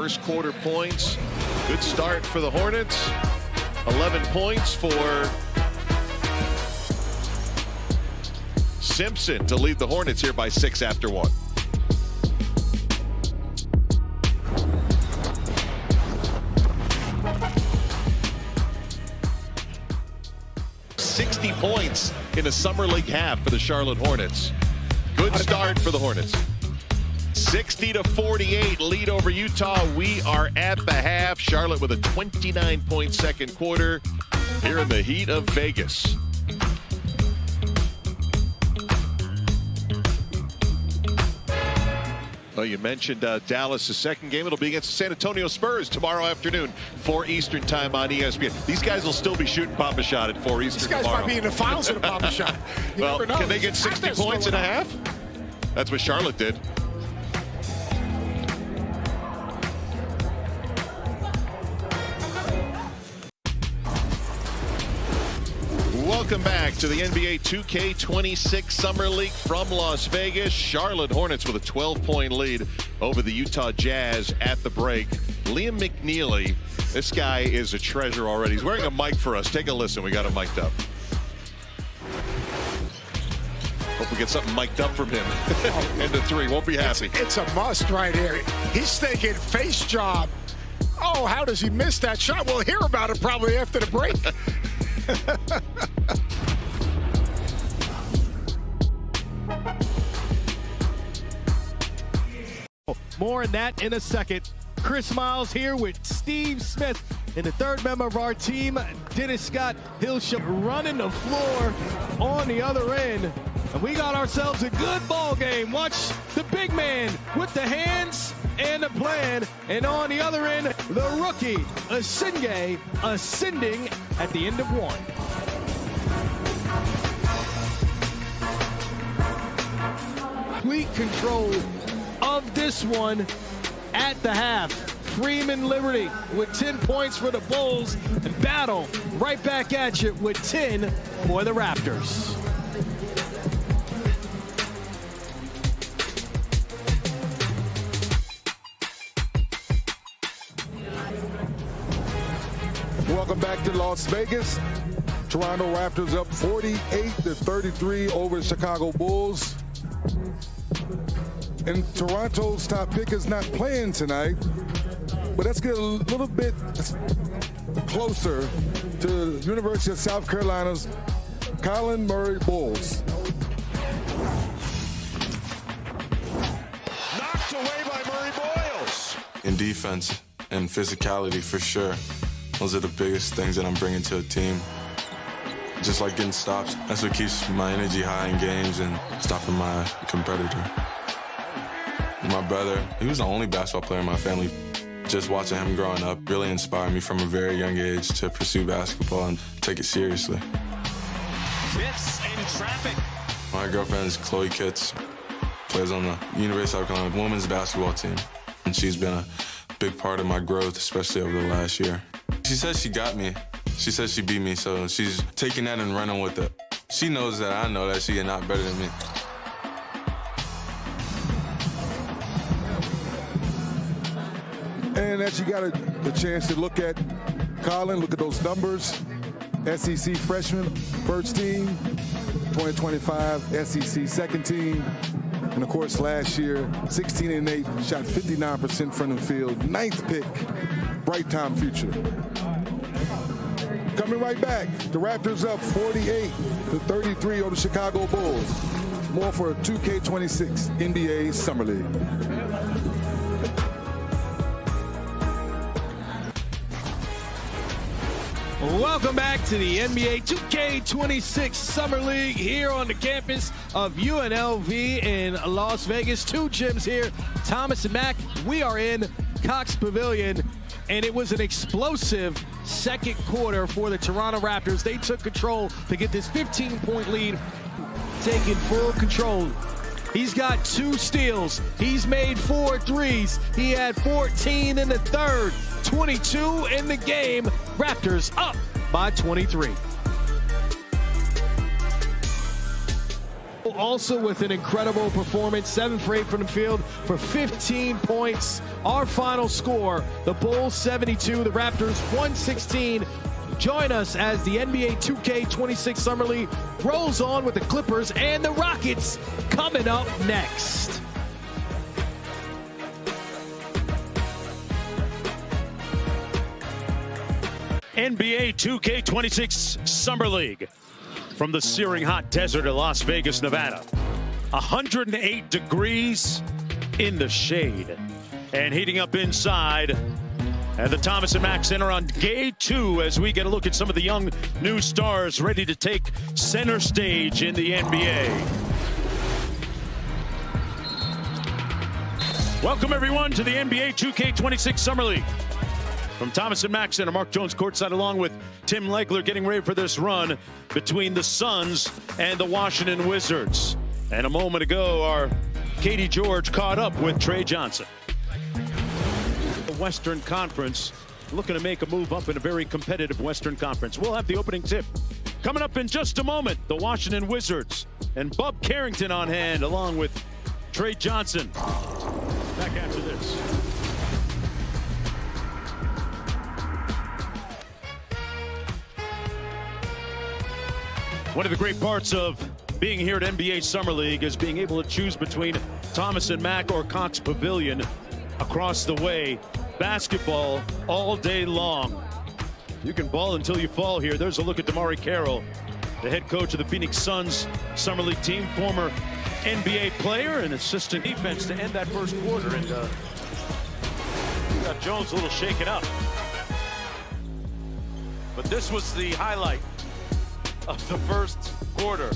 first quarter points. Good start for the Hornets. 11 points for Simpson to lead the Hornets here by 6 after 1. Points in a summer league half for the Charlotte Hornets. Good start for the Hornets. 60-48 lead over Utah. We are at the half. Charlotte with a 29-point second quarter here in the heat of Vegas. Well, you mentioned Dallas' second game. It'll be against the San Antonio Spurs tomorrow afternoon, 4 Eastern time on ESPN. These guys will still be shooting Papa-Shot at 4 Eastern tomorrow. These guys might be in the finals of the Papa-Shot. Well, can they get 60 points and a half? That's what Charlotte did. Welcome back to the NBA 2K26 Summer League from Las Vegas. Charlotte Hornets with a 12-point lead over the Utah Jazz at the break. Liam McNeely, this guy is a treasure already. He's wearing a mic for us. Take a listen. We got him mic'd up. Hope we get something mic'd up from him. Into 3. Won't be happy. It's a must right here. He's thinking face job. Oh, how does he miss that shot? We'll hear about it probably after the break. More on that in a second. Chris Miles here with Steve Smith and the third member of our team, Dennis Scott Hillshire, running the floor on the other end. And we got ourselves a good ball game. Watch the big man with the hands and the plan. And on the other end, the rookie, Asenge, ascending at the end of 1. Complete control of this one at the half. Freeman Liberty with 10 points for the Bulls. And Battle right back at you with 10 for the Raptors. Welcome back to Las Vegas. Toronto Raptors up 48-33 over Chicago Bulls. And Toronto's top pick is not playing tonight. But let's get a little bit closer to University of South Carolina's Colin Murray Bulls. Knocked away by Murray Boyles. In defense and physicality, for sure. Those are the biggest things that I'm bringing to a team. Just like getting stops. That's what keeps my energy high in games and stopping my competitor. My brother, he was the only basketball player in my family. Just watching him growing up really inspired me from a very young age to pursue basketball and take it seriously. Miss in traffic. My girlfriend is Chloe Kitts, plays on the University of South Carolina women's basketball team. And she's been a big part of my growth, especially over the last year. She says she got me. She says she beat me, so she's taking that and running with it. She knows that I know that she is not better than me. And as you got a chance to look at Colin, look at those numbers. SEC freshman, first team, 2025 SEC second team. And of course, last year, 16-8, shot 59% from the field, 9th pick, bright time future. Coming right back, the Raptors up 48-33 over the Chicago Bulls. More for 2K26 NBA Summer League. Welcome back to the NBA 2K26 Summer League here on the campus of UNLV in Las Vegas. 2 gyms here, Thomas and Mack. We are in Cox Pavilion, and it was an explosive second quarter for the Toronto Raptors. They took control to get this 15-point lead, taking full control. He's got 2 steals. He's made 4 threes. He had 14 in the third, 22 in the game. Raptors up by 23. Also with an incredible performance, 7 for 8 from the field for 15 points. Our final score, the Bulls 72, the Raptors 116. Join us as the NBA 2K26 Summer League rolls on with the Clippers and the Rockets coming up next. NBA 2K26 Summer League from the searing hot desert of Las Vegas, Nevada. 108 degrees in the shade and heating up inside at the Thomas and Mack Center on day 2 as we get a look at some of the young new stars ready to take center stage in the NBA. Welcome everyone to the NBA 2K26 Summer League. From Thomas and Mack Center, Mark Jones courtside along with Tim Legler getting ready for this run between the Suns and the Washington Wizards. And a moment ago, our Katie George caught up with Trey Johnson. The Western Conference looking to make a move up in a very competitive Western Conference. We'll have the opening tip coming up in just a moment. The Washington Wizards and Bub Carrington on hand along with Trey Johnson. Back after this. One of the great parts of being here at NBA Summer League is being able to choose between Thomas and Mack or Cox Pavilion across the way. Basketball all day long. You can ball until you fall here. There's a look at DeMarre Carroll, the head coach of the Phoenix Suns Summer League team, former NBA player and assistant defense to end that first quarter. And got Jones a little shaken up. But this was the highlight of the first quarter.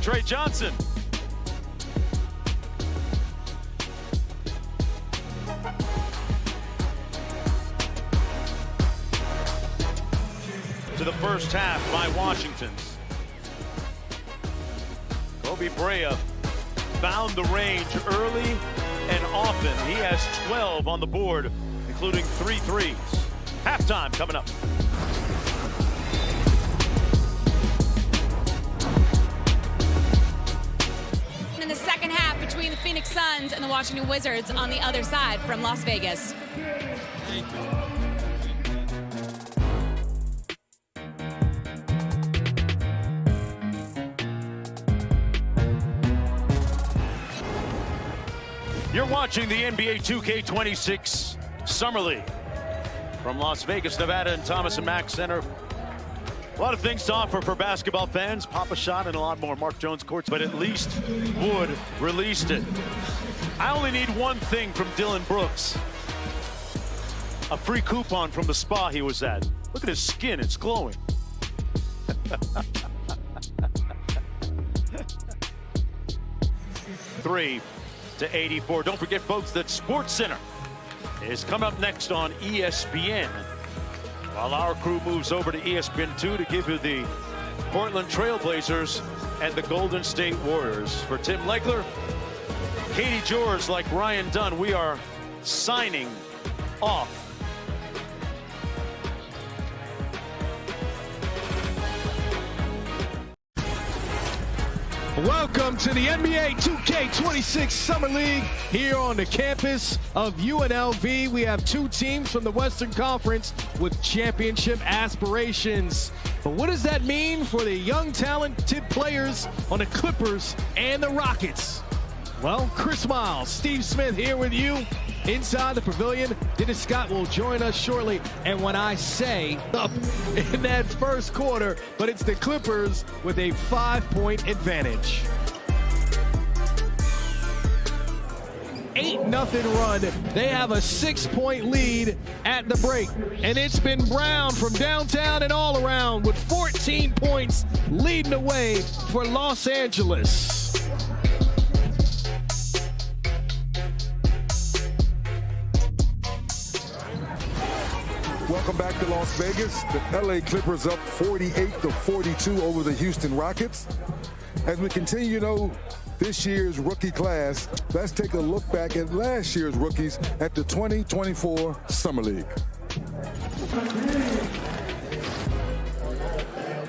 Trey Johnson. To the first half by Washington's. Kobe Brea found the range early and often. He has 12 on the board, including 3 threes. Halftime coming up. In the second half between the Phoenix Suns and the Washington Wizards on the other side from Las Vegas. You're watching the NBA 2K26 Summer League from Las Vegas, Nevada and Thomas and Mack Center. A lot of things to offer for basketball fans. Pop a shot and a lot more. Mark Jones courts, but at least Wood released it. I only need one thing from Dylan Brooks. A free coupon from the spa he was at. Look at his skin, it's glowing. Three to 84. Don't forget, folks, that SportsCenter is coming up next on ESPN. While our crew moves over to ESPN2 to give you the Portland Trailblazers and the Golden State Warriors. For Tim Legler, Katie George, like Ryan Dunn, we are signing off. Welcome to the NBA 2K26 Summer League here on the campus of UNLV. We have 2 teams from the Western Conference with championship aspirations. But what does that mean for the young, talented players on the Clippers and the Rockets? Well, Chris Miles, Steve Smith here with you inside the pavilion. Dennis Scott will join us shortly. And when I say up in that first quarter, but it's the Clippers with a 5-point advantage. 8-0 run. They have a 6-point lead at the break. And it's been Brown from downtown and all around with 14 points leading the way for Los Angeles. Welcome back to Las Vegas. The LA Clippers up 48-42 over the Houston Rockets. As we continue, this year's rookie class, let's take a look back at last year's rookies at the 2024 Summer League.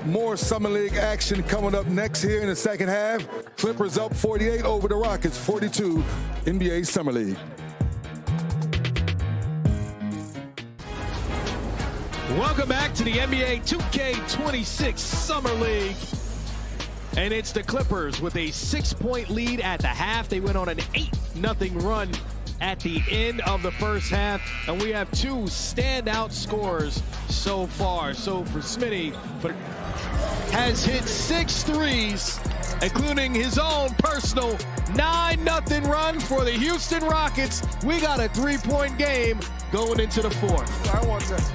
More Summer League action coming up next here in the second half. Clippers up 48 over the Rockets, 42, NBA Summer League. Welcome back to the NBA 2K26 Summer League. And it's the Clippers with a 6-point lead at the half. They went on an 8-0 run at the end of the first half. And we have two standout scorers so far. So for Smitty, has hit 6 threes, including his own personal 9-0 run for the Houston Rockets. We got a 3-point game going into the fourth. I want this.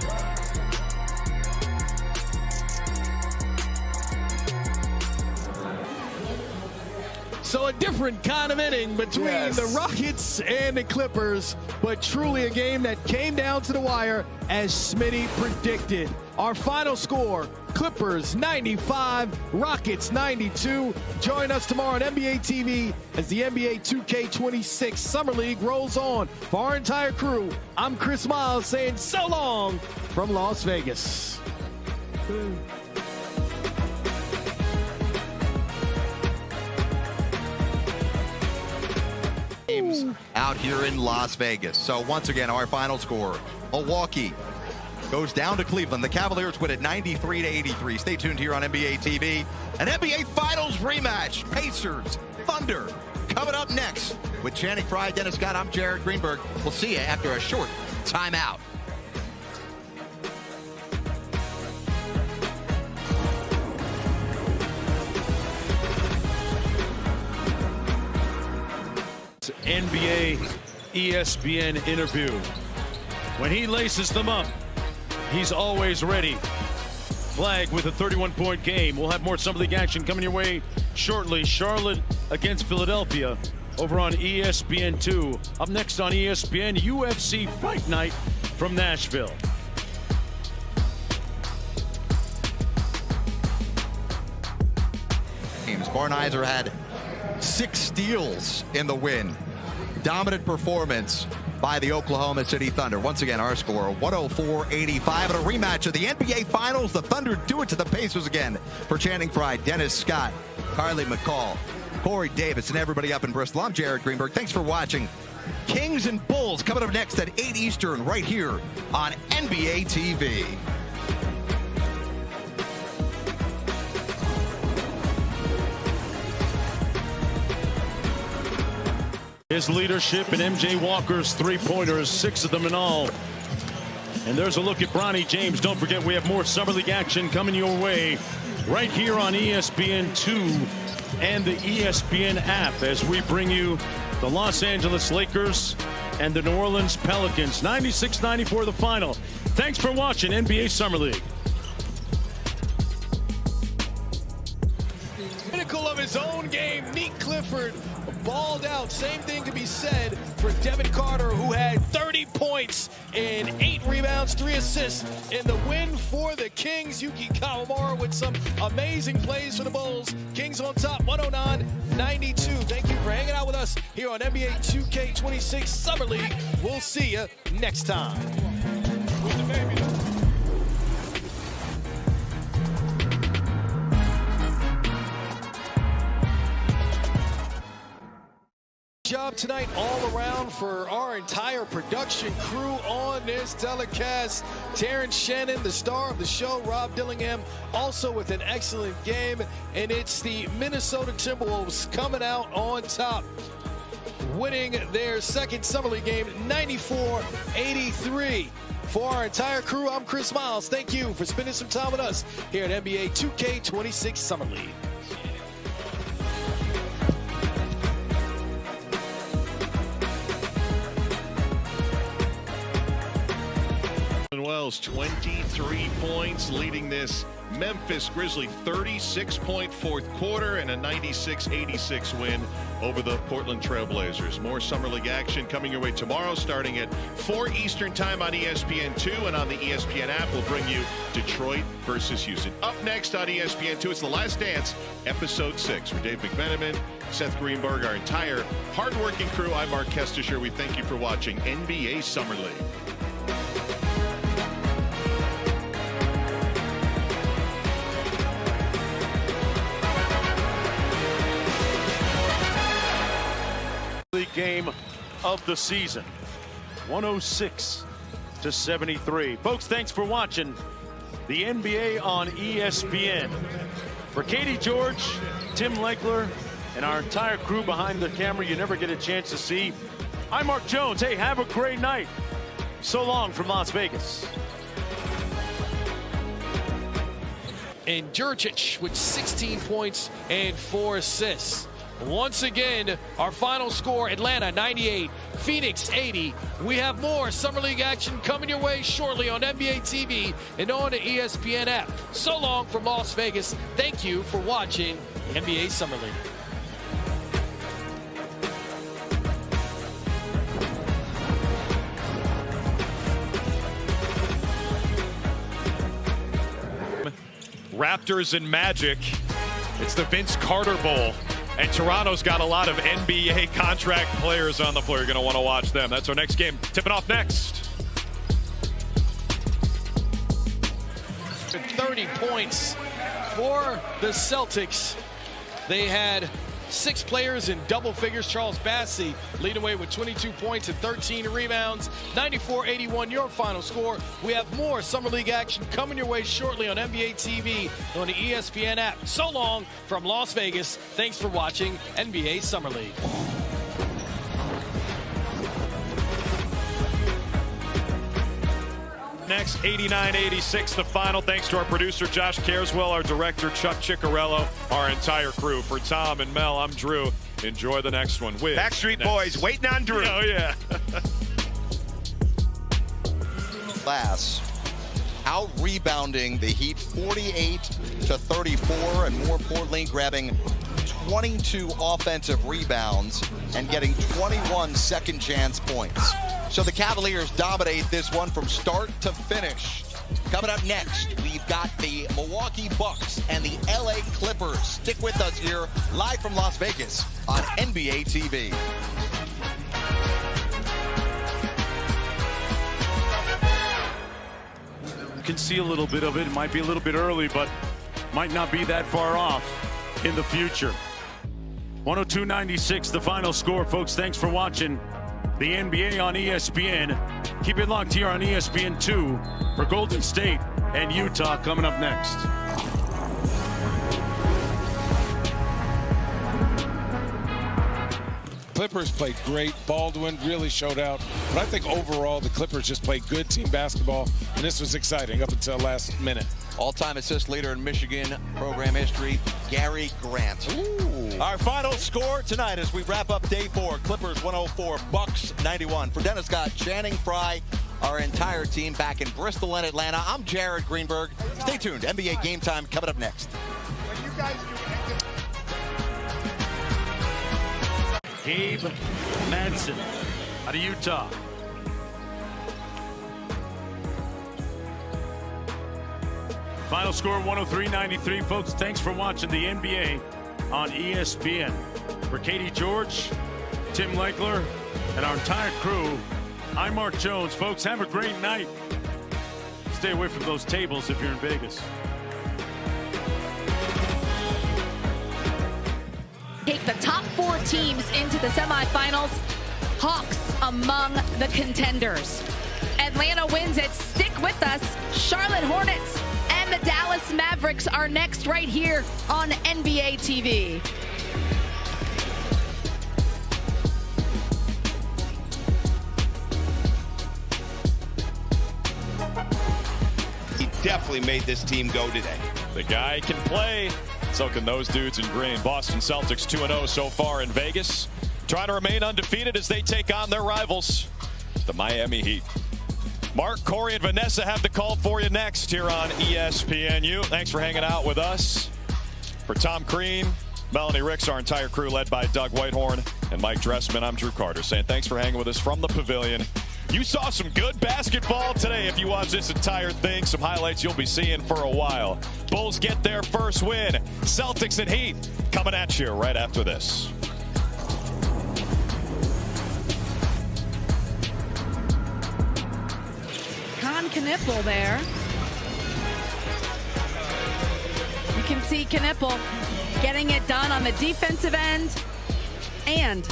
So a different kind of inning between the Rockets and the Clippers, but truly a game that came down to the wire as Smitty predicted. Our final score, Clippers 95, Rockets 92. Join us tomorrow on NBA TV as the NBA 2K26 Summer League rolls on. For our entire crew, I'm Chris Miles saying so long from Las Vegas. Out here in Las Vegas. So once again, our final score, Milwaukee goes down to Cleveland. The Cavaliers win it 93-83. Stay tuned here on NBA TV. An NBA Finals rematch. Pacers, Thunder, coming up next with Channing Frye, Dennis Scott. I'm Jared Greenberg. We'll see you after a short timeout. NBA ESPN interview. When he laces them up, he's always ready. Flag with a 31-point game. We'll have more Summer League action coming your way shortly. Charlotte against Philadelphia over on ESPN2. Up next on ESPN, UFC Fight Night from Nashville. Barnizer had 6 steals in the win. Dominant performance by the Oklahoma City Thunder. Once again, our score 104-85 in a rematch of the NBA Finals. The Thunder do it to the Pacers again. For Channing Frye, Dennis Scott, Carly McCall, Corey Davis, and everybody up in Bristol. I'm Jared Greenberg. Thanks for watching. Kings and Bulls coming up next at 8 Eastern right here on NBA TV. His leadership and MJ Walker's three-pointers, 6 of them in all. And there's a look at Bronny James. Don't forget, we have more Summer League action coming your way right here on ESPN2 and the ESPN app as we bring you the Los Angeles Lakers and the New Orleans Pelicans. 96-94 the final. Thanks for watching NBA Summer League. Pinnacle of his own game, Nick Clifford balled out. Same thing can be said for Devin Carter, who had 30 points and 8 rebounds, 3 assists in the win for the Kings. Yuki Kawamura with some amazing plays for the Bulls. Kings on top, 109-92. Thank you for hanging out with us here on NBA 2K26 Summer League. We'll see you next time. Job tonight all around for our entire production crew on this telecast. Terrence Shannon, the star of the show, Rob Dillingham, also with an excellent game. And it's the Minnesota Timberwolves coming out on top, winning their second Summer League game, 94-83. For our entire crew, I'm Chris Miles. Thank you for spending some time with us here at NBA 2K26 Summer League. Wells, 23 points, leading this Memphis Grizzly 36-point fourth quarter and a 96-86 win over the Portland Trailblazers. More Summer League action coming your way tomorrow starting at 4 Eastern time on ESPN2 and on the ESPN app. We'll bring you Detroit versus Houston. Up next on ESPN2, it's The Last Dance, Episode 6. For Dave McMenamin, Seth Greenberg, our entire hardworking crew, I'm Mark Kestisher. We thank you for watching NBA Summer League. game of the season. 106-73. Folks, thanks for watching the NBA on ESPN. For Katie George, Tim Legler, and our entire crew behind the camera you never get a chance to see, I'm Mark Jones. Hey, have a great night. So long from Las Vegas. And Jurčić with 16 points and 4 assists. Once again, our final score, Atlanta 98, Phoenix 80. We have more Summer League action coming your way shortly on NBA TV and on the ESPN app. So long from Las Vegas. Thank you for watching NBA Summer League. Raptors and Magic. It's the Vince Carter Bowl. And Toronto's got a lot of NBA contract players on the floor. You're going to want to watch them. That's our next game. Tipping off next. 30 points for the Celtics. They had 6 players in double figures. Charles Bassey leading away with 22 points and 13 rebounds. 94-81 your final score. We have more Summer League action coming your way shortly on NBA TV and on the ESPN app. So long from Las Vegas. Thanks for watching NBA Summer League. Next, 89-86, the final. Thanks to our producer, Josh Careswell, our director, Chuck Ciccarello, our entire crew. For Tom and Mel, I'm Drew. Enjoy the next one. With Backstreet Boys, waiting on Drew. Oh, yeah. Class out-rebounding the Heat 48-34, and more importantly, grabbing 22 offensive rebounds and getting 21 second-chance points. So the Cavaliers dominate this one from start to finish. Coming up next, we've got the Milwaukee Bucks and the LA Clippers. Stick with us here, live from Las Vegas on NBA TV. You can see a little bit of it. It might be a little bit early, but might not be that far off in the future. 102-96, the final score. Folks, thanks for watching the NBA on ESPN. Keep it locked here on ESPN2 for Golden State and Utah coming up next. Clippers played great. Baldwin really showed out. But I think overall the Clippers just played good team basketball, and this was exciting up until last minute. All-time assist leader in Michigan program history, Gary Grant. Ooh. Our final score tonight as we wrap up day 4, Clippers 104, Bucks 91. For Dennis Scott, Channing Frye, our entire team back in Bristol and Atlanta, I'm Jared Greenberg. Stay tuned. NBA Game Time coming up next. Gabe Madsen out of Utah. Final score 103-93. Folks, thanks for watching the NBA on ESPN. For Katie George, Tim Legler, and our entire crew, I'm Mark Jones. Folks, have a great night. Stay away from those tables if you're in Vegas. Take the top 4 teams into the semifinals. Hawks among the contenders. Atlanta wins it. Stick with us. Charlotte Hornets and the Dallas Mavericks are next right here on NBA TV. He definitely made this team go today. The guy can play. So can those dudes in green. Boston Celtics 2-0 so far in Vegas. Trying to remain undefeated as they take on their rivals, the Miami Heat. Mark, Corey, and Vanessa have the call for you next here on ESPNU. Thanks for hanging out with us. For Tom Crean, Melanie Ricks, our entire crew led by Doug Whitehorn and Mike Dressman, I'm Drew Carter saying thanks for hanging with us from the pavilion. You saw some good basketball today if you watch this entire thing. Some highlights you'll be seeing for a while. Bulls get their first win. Celtics and Heat coming at you right after this. Knippel there. You can see Knippel getting it done on the defensive end and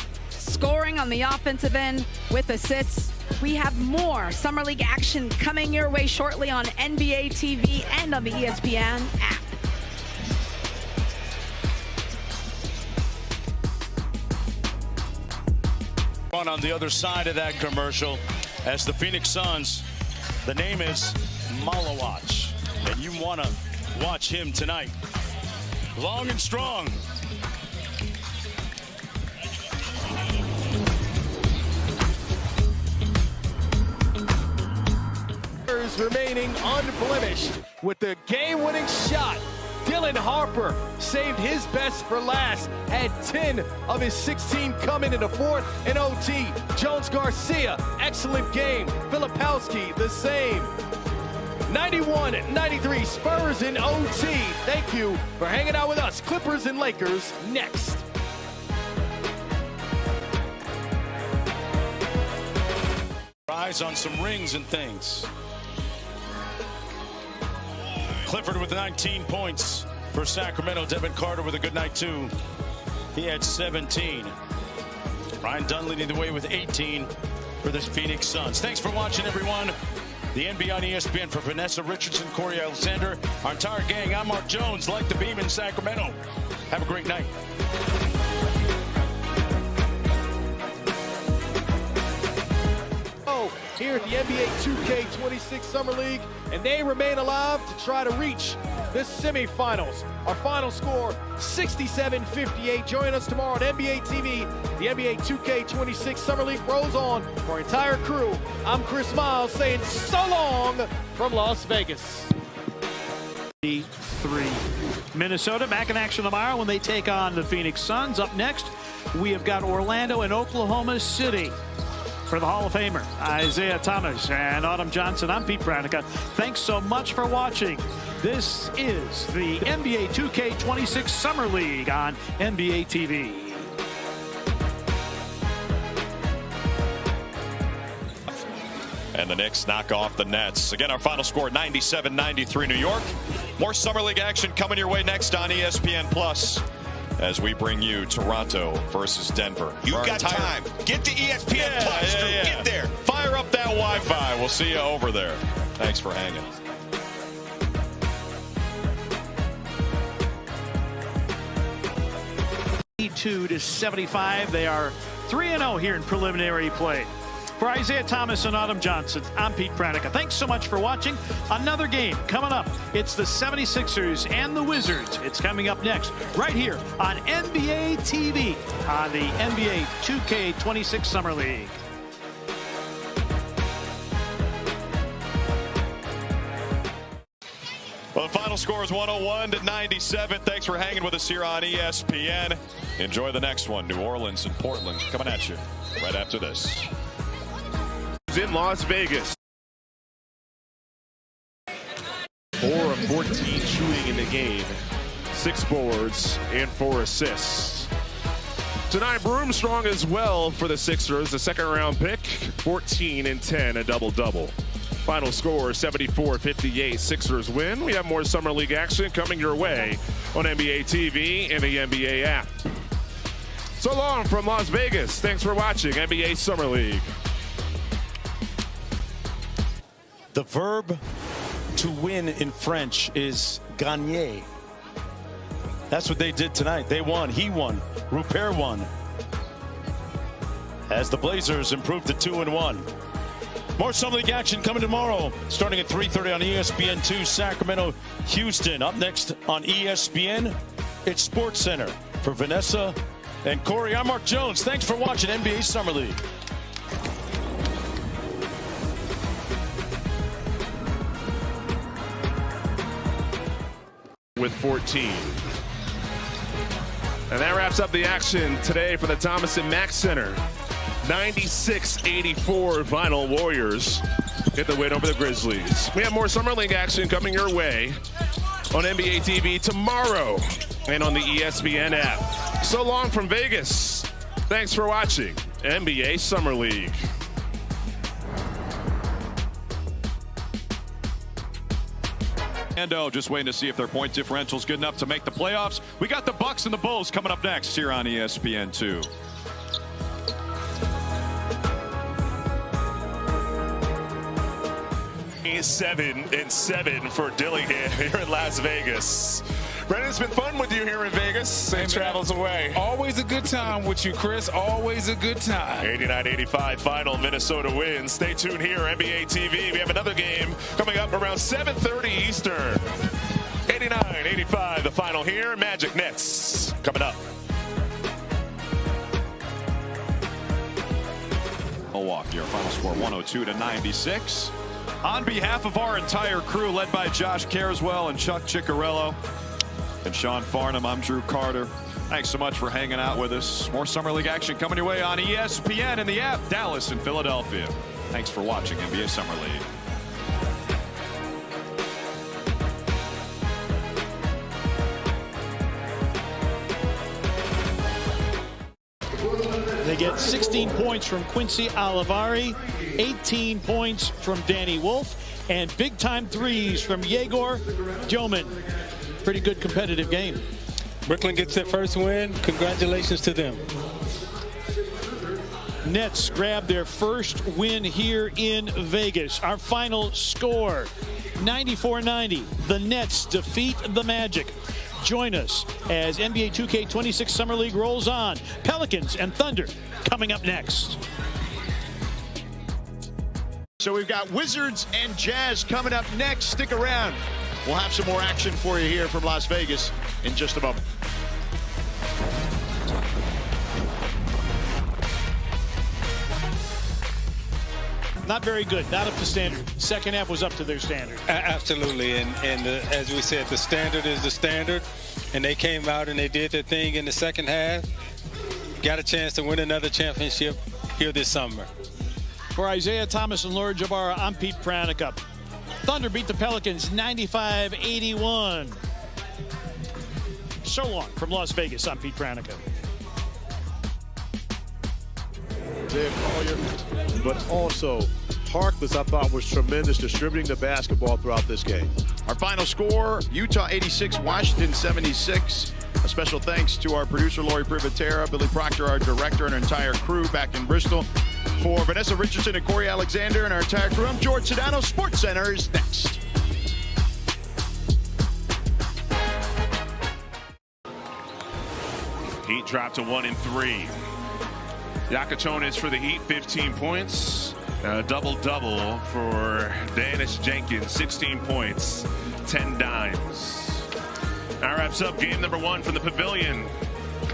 scoring on the offensive end with assists. We have more Summer League action coming your way shortly on NBA TV and on the ESPN app. On the other side of that commercial, as the Phoenix Suns, the name is Malawach, and you want to watch him tonight. Long and strong. Remaining unblemished with the game-winning shot. Dylan Harper saved his best for last, had 10 of his 16 coming in the fourth in OT. Jones Garcia, excellent game. Filipowski, the same. 91-93 Spurs in OT. Thank you for hanging out with us. Clippers and Lakers next. Eyes on some rings and things. Clifford with 19 points for Sacramento. Devin Carter with a good night, too. He had 17. Ryan Dunn leading the way with 18 for the Phoenix Suns. Thanks for watching, everyone. The NBA on ESPN for Vanessa Richardson, Corey Alexander, our entire gang. I'm Mark Jones, like the beam in Sacramento. Have a great night. Here at the NBA 2K26 Summer League, and they remain alive to try to reach the semifinals. Our final score, 67-58. Join us tomorrow on NBA TV. The NBA 2K26 Summer League rolls on for our entire crew. I'm Chris Miles saying so long from Las Vegas. 3. Minnesota back in action tomorrow when they take on the Phoenix Suns. Up next, we have got Orlando and Oklahoma City. For the Hall of Famer, Isaiah Thomas and Autumn Johnson, I'm Pete Pranica. Thanks so much for watching. This is the NBA 2K26 Summer League on NBA TV. And the Knicks knock off the Nets. Again, our final score, 97-93 New York. More Summer League action coming your way next on ESPN Plus, as we bring you Toronto versus Denver. You got time. Get to ESPN Plus. Get there. Fire up that Wi-Fi. We'll see you over there. Thanks for hanging. To 75. They are 3-0 here in preliminary play. For Isaiah Thomas and Autumn Johnson, I'm Pete Pranica. Thanks so much for watching. Another game coming up. It's the 76ers and the Wizards. It's coming up next right here on NBA TV on the NBA 2K26 Summer League. Well, the final score is 101-97. Thanks for hanging with us here on ESPN. Enjoy the next one. New Orleans and Portland coming at you right after this. In Las Vegas. 4 of 14 shooting in the game, 6 boards and 4 assists. Tonight, Broomstrong as well for the Sixers, the second-round pick, 14 and 10, a double-double. Final score 74-58. Sixers win. We have more Summer League action coming your way on NBA TV and the NBA app. So long from Las Vegas. Thanks for watching NBA Summer League. The verb to win in French is gagner. That's what they did tonight. They won. He won. Rupert won. As the Blazers improved to 2-1. More Summer League action coming tomorrow, starting at 3:30 on ESPN2, Sacramento, Houston. Up next on ESPN, it's Sports Center. For Vanessa and Corey, I'm Mark Jones. Thanks for watching NBA Summer League. With 14. And that wraps up the action today for the Thomas and Mack Center. 96-84 final. Warriors get the win over the Grizzlies. We have more Summer League action coming your way on NBA TV tomorrow and on the ESPN app. So long from Vegas. Thanks for watching NBA Summer League. Orlando just waiting to see if their point differential is good enough to make the playoffs. We got the Bucks and the Bulls coming up next here on ESPN2. 7-7 for Dillingham here in Las Vegas. Brendan, it's been fun with you here in Vegas. Safe travels away. Always a good time with you, Chris. Always a good time. 89-85 final. Minnesota wins. Stay tuned here, NBA TV. We have another game coming up around 7:30 Eastern. 89-85 the final here. Magic Nets coming up. Milwaukee, our final score 102-96. On behalf of our entire crew, led by Josh Carswell and Chuck Ciccarello and Sean Farnham, I'm Drew Carter. Thanks so much for hanging out with us. More Summer League action coming your way on ESPN and the app, Dallas and Philadelphia. Thanks for watching NBA Summer League. They get 16 points from Quincy Olivari, 18 points from Danny Wolf, and big-time threes from Yegor Djomin. Pretty good competitive game. Brooklyn gets their first win. Congratulations to them. Nets grab their first win here in Vegas. Our final score, 94-90. The Nets defeat the Magic. Join us as NBA 2K26 Summer League rolls on. Pelicans and Thunder coming up next. So we've got Wizards and Jazz coming up next. Stick around. We'll have some more action for you here from Las Vegas in just a moment. Not very good, not up to standard. Second half was up to their standard. Absolutely, and as we said, the standard is the standard, and they came out and they did their thing in the second half. Got a chance to win another championship here this summer. For Isaiah Thomas and Laura Jabara, I'm Pete Pranica. Thunder beat the Pelicans 95-81. So long from Las Vegas, I'm Pete Pranica. Isaiah Collier, but also Harkless, I thought, was tremendous distributing the basketball throughout this game. Our final score, Utah 86, Washington 76. A special thanks to our producer, Lori Privatera, Billy Proctor, our director, and our entire crew back in Bristol. For Vanessa Richardson and Corey Alexander and our entire crew, I'm George Sedano. Sports Center is next. Heat dropped to 1-3. Yakatonis for the Heat, 15 points. Double-double for Dennis Jenkins, 16 points, 10 dimes. That wraps up game number 1 from the Pavilion.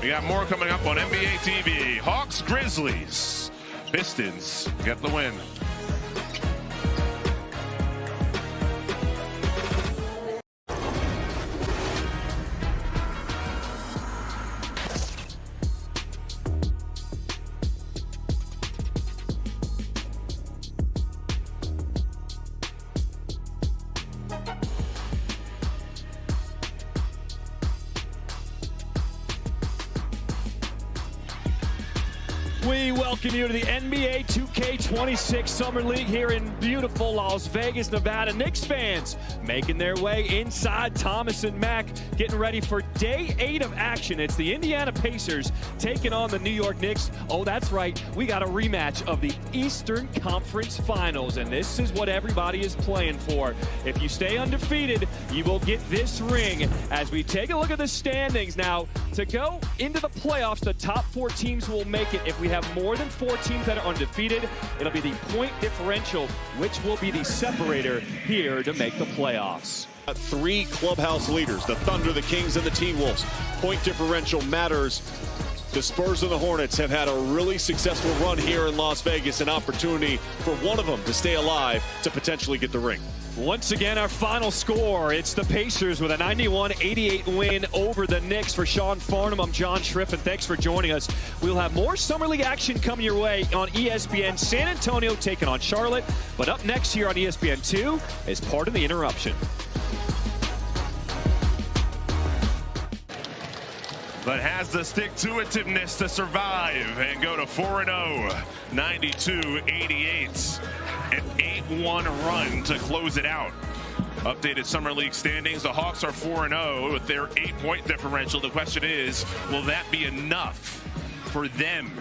We got more coming up on NBA TV. Hawks, Grizzlies. Pistons get the win. We welcome you to the NBA 2K26 Summer League here in beautiful Las Vegas, Nevada. Knicks fans making their way inside Thomas and Mack, getting ready for day 8 of action. It's the Indiana Pacers taking on the New York Knicks. Oh, that's right. We got a rematch of the Eastern Conference Finals, and this is what everybody is playing for. If you stay undefeated, you will get this ring. As we take a look at the standings now, to go into the playoffs, the top 4 teams will make it. If we have more than 4 teams that are undefeated, it'll be the point differential, which will be the separator here to make the playoffs. 3 clubhouse leaders, the Thunder, the Kings, and the T-Wolves. Point differential matters. The Spurs and the Hornets have had a really successful run here in Las Vegas, an opportunity for one of them to stay alive to potentially get the ring. Once again, our final score, it's the Pacers with a 91-88 win over the Knicks. For Sean Farnham, I'm John Schriff, and thanks for joining us. We'll have more Summer League action coming your way on ESPN. San Antonio taking on Charlotte, but up next here on ESPN2 is Part of the Interruption. But has the stick-to-itiveness to survive and go to 4-0, 92-88. An 8-1 run to close it out. Updated Summer League standings. The Hawks are 4-0 with their 8-point differential. The question is, will that be enough for them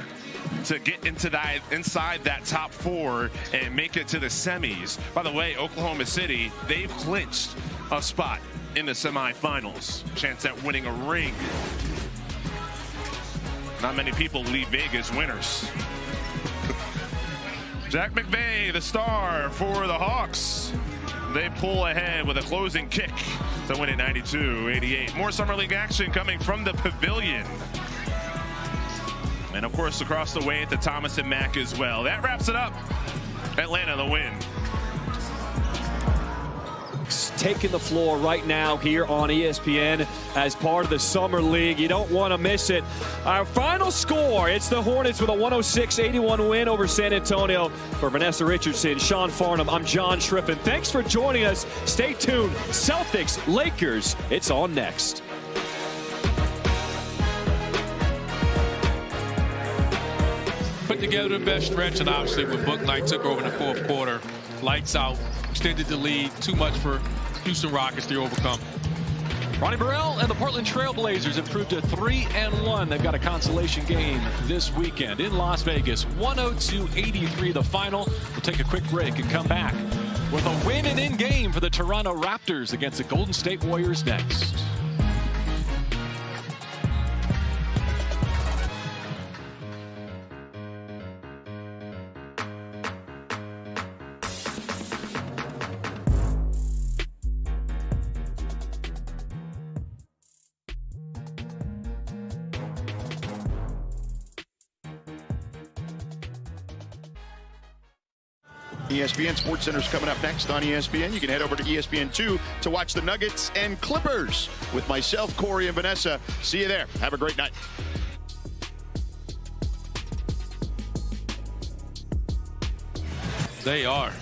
to get inside that top 4 and make it to the semis. By the way, Oklahoma City, they've clinched a spot in the semifinals. Chance at winning a ring. Not many people leave Vegas winners. Jack McVay, the star for the Hawks. They pull ahead with a closing kick to win it 92-88. More Summer League action coming from the Pavilion. And, of course, across the way at the Thomas and Mack as well. That wraps it up. Atlanta, the win. Taking the floor right now here on ESPN as part of the Summer League. You don't want to miss it. Our final score, it's the Hornets with a 106-81 win over San Antonio. For Vanessa Richardson, Sean Farnham, I'm John Schriffen. Thanks for joining us. Stay tuned. Celtics, Lakers, it's on next. Put together the best stretch, and obviously when Book Knight took over in the fourth quarter, lights out, extended the lead, too much for Houston Rockets to overcome. Ronnie Burrell and the Portland Trail Blazers improved to 3-1. They've got a consolation game this weekend in Las Vegas. 102-83 the final. We'll take a quick break and come back with a win and in game for the Toronto Raptors against the Golden State Warriors next. ESPN SportsCenter's coming up next on ESPN. You can head over to ESPN2 to watch the Nuggets and Clippers with myself, Corey, and Vanessa. See you there. Have a great night. They are.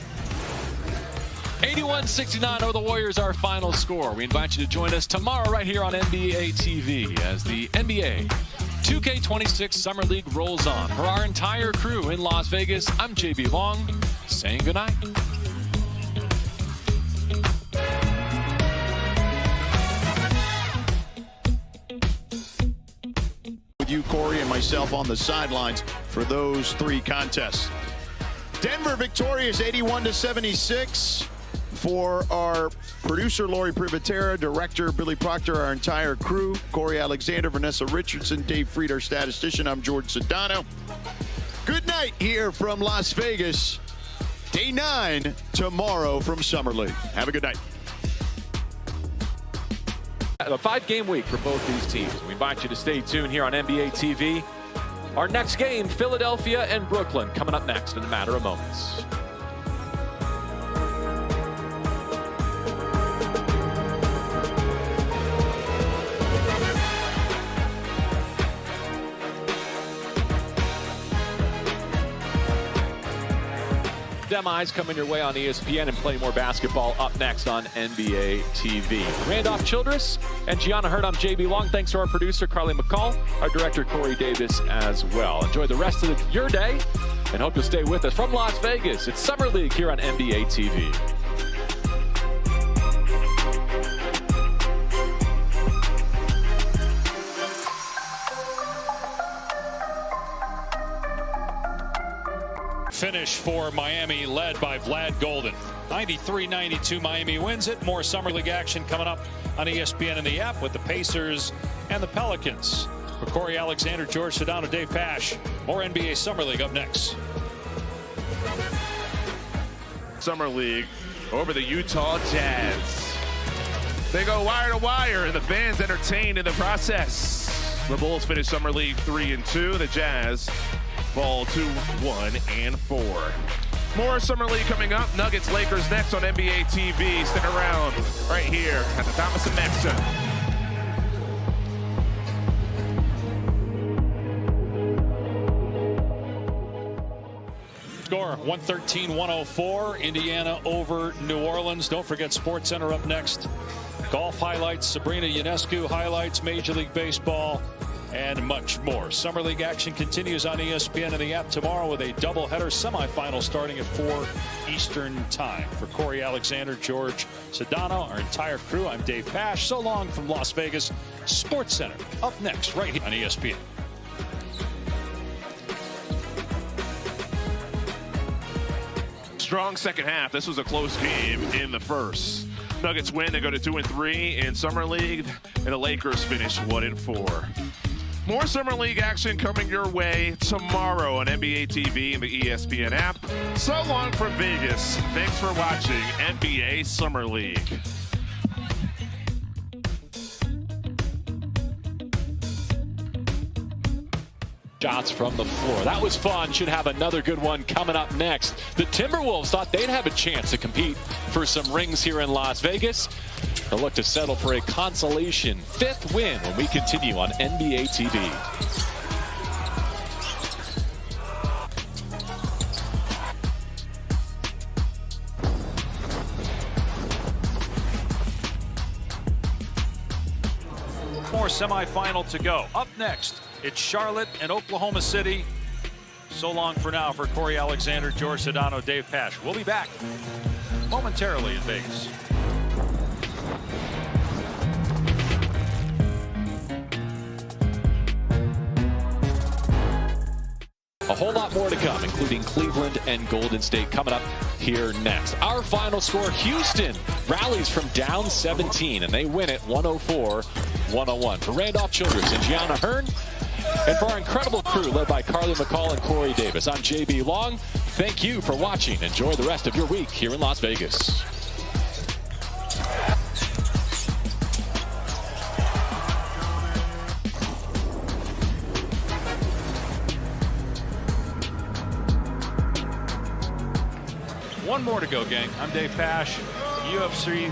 81-69 over the Warriors, our final score. We invite you to join us tomorrow right here on NBA TV as the NBA2K26 Summer League rolls on. For our entire crew in Las Vegas, I'm JB Long, saying goodnight. With you, Corey, and myself on the sidelines for those 3 contests. Denver victorious 81-76. For our producer, Lori Privatera, director, Billy Proctor, our entire crew, Corey Alexander, Vanessa Richardson, Dave Fried, our statistician, I'm George Sedano. Good night here from Las Vegas. Day 9 tomorrow from Summer League. Have a good night. A 5-game week for both these teams. We invite you to stay tuned here on NBA TV. Our next game, Philadelphia and Brooklyn, coming up next in a matter of moments. Demis coming your way on ESPN and plenty more basketball up next on NBA TV. Randolph Childress and Gianna Hurd, I'm JB Long. Thanks to our producer, Carly McCall, our director, Corey Davis, as well. Enjoy the rest of your day and hope you'll stay with us from Las Vegas. It's Summer League here on NBA TV. Finish for Miami, led by Vlad Golden. 93-92, Miami wins it. More Summer League action coming up on ESPN and the app with the Pacers and the Pelicans. For Corey Alexander, George Sedano, Dave Pash. More NBA Summer League up next. Summer League over the Utah Jazz. They go wire to wire, and the fans entertained in the process. The Bulls finish Summer League 3-2. The Jazz fall to 1-4. More Summer League coming up. Nuggets, Lakers next on NBA TV. Stick around right here at the Thomas and Mack Center. Score 113-104. Indiana over New Orleans. Don't forget SportsCenter up next. Golf highlights, Sabrina Ionescu highlights, Major League Baseball, and much more. Summer League action continues on ESPN and the app tomorrow with a doubleheader semifinal starting at 4 Eastern time. For Corey Alexander, George Sedano, our entire crew, I'm Dave Pash. So long from Las Vegas. SportsCenter up next right here on ESPN. strong second half. This was a close game in the first. Nuggets win. They go to 2-3 in Summer League, and the Lakers finish 1-4. More Summer League action coming your way tomorrow on NBA TV and the ESPN app. So long from Vegas. Thanks for watching NBA Summer League. Shots from the floor. That was fun. Should have another good one coming up next. The Timberwolves thought they'd have a chance to compete for some rings here in Las Vegas. They'll look to settle for a consolation 5th win when we continue on NBA TV. More semifinal to go. Up next, it's Charlotte and Oklahoma City. So long for now for Corey Alexander, George Sedano, Dave Pasch. We'll be back momentarily in Vegas. A whole lot more to come, including Cleveland and Golden State coming up here next. Our final score, Houston rallies from down 17, and they win it 104-101. For Randolph Childress and Gianna Hearn, and for our incredible crew led by Carly McCall and Corey Davis, I'm JB Long. Thank you for watching. Enjoy the rest of your week here in Las Vegas. One more to go, gang. I'm Dave Pasch. UFC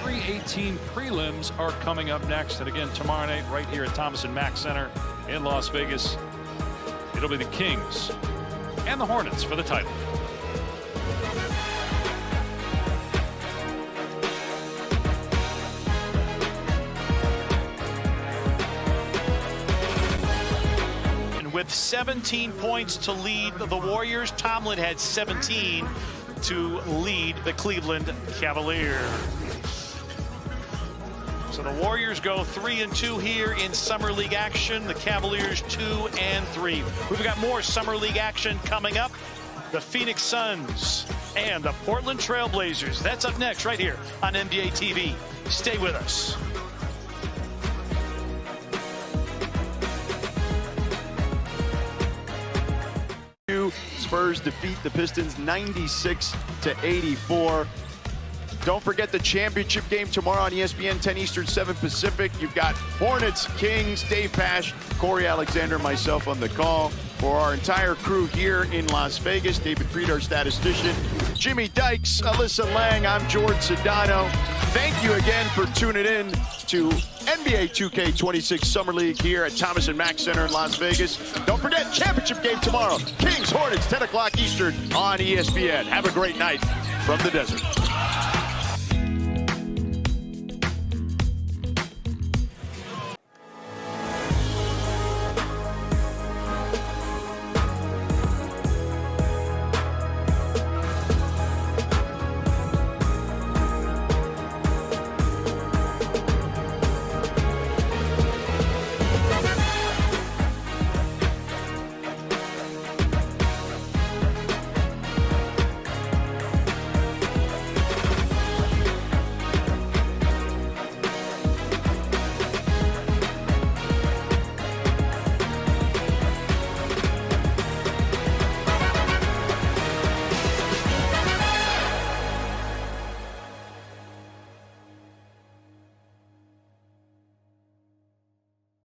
318 prelims are coming up next. And again, tomorrow night, right here at Thomas & Mack Center in Las Vegas, it'll be the Kings and the Hornets for the title. And with 17 points to lead the Warriors, Tomlin had 17 to lead the Cleveland Cavaliers. So the Warriors go 3-2 here in Summer League action. The Cavaliers 2-3. We've got more Summer League action coming up. The Phoenix Suns and the Portland Trail Blazers. That's up next right here on NBA TV. Stay with us. Spurs defeat the Pistons 96-84. Don't forget the championship game tomorrow on ESPN, 10 Eastern, 7 Pacific. You've got Hornets, Kings, Dave Pasch, Corey Alexander, myself on the call. For our entire crew here in Las Vegas, David Fried, our statistician, Jimmy Dykes, Alyssa Lang, I'm George Sedano. Thank you again for tuning in to NBA 2K26 Summer League here at Thomas & Mack Center in Las Vegas. Don't forget, championship game tomorrow. Kings, Hornets, 10 o'clock Eastern on ESPN. Have a great night from the desert.